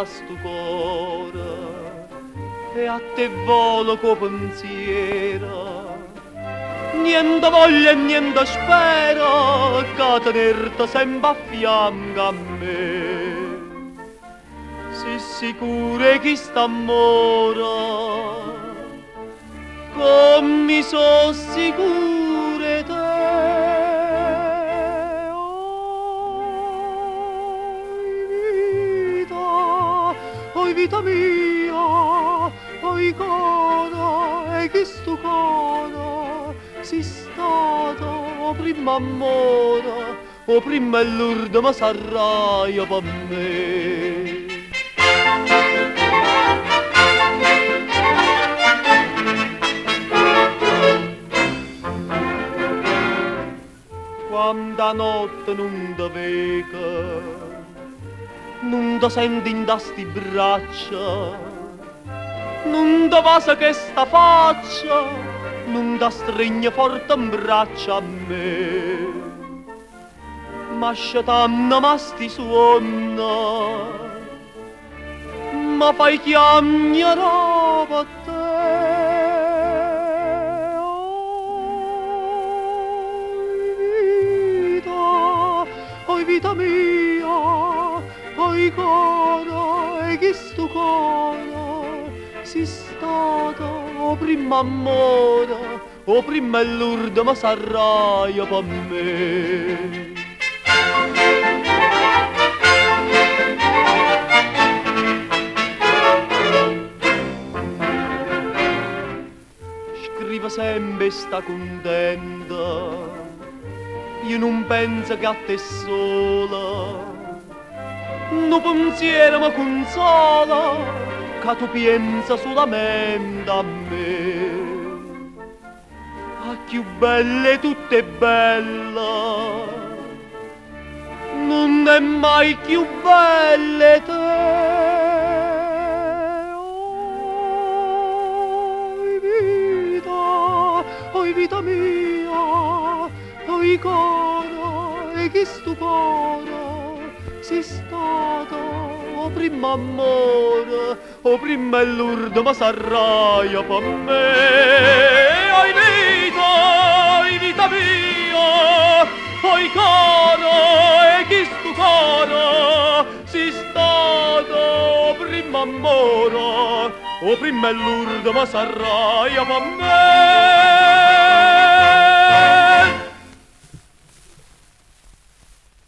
da sto cuore e a te volo co pensiero. Niente voglia e niente spero che tenerti sempre a fianco a me. Si sicuro che st'amore come mi so sicure te. Oi vita mia, oi cara, e che sto cara si stato o prima amore o prima è l'ultima sarraia per me. Quanta notte non ti vedo, non ti senti in sti braccia, non ti passa che sta faccia, non ti stringe forte in braccia a me. Ma scetanna ma sti suona, ma fai chiamare per te. Oi vita mia, oi cara, e che sto cara si stato o prima amore o prima è l'ultima sarraia per me. Scrive sempre sta contenta, io non penso che a te sola, non pensiero mi consola, che tu pensa solamente a me. A più belle tutte bella, non è mai più belle te. Oi vita mia, oi cara, e che sto cara si stato o prima amore o prima è l'ultima sarraia per me. Oi vita mia, oi cara, e che sto cara si stato o prima amore o prima è l'ultima sarraia per me.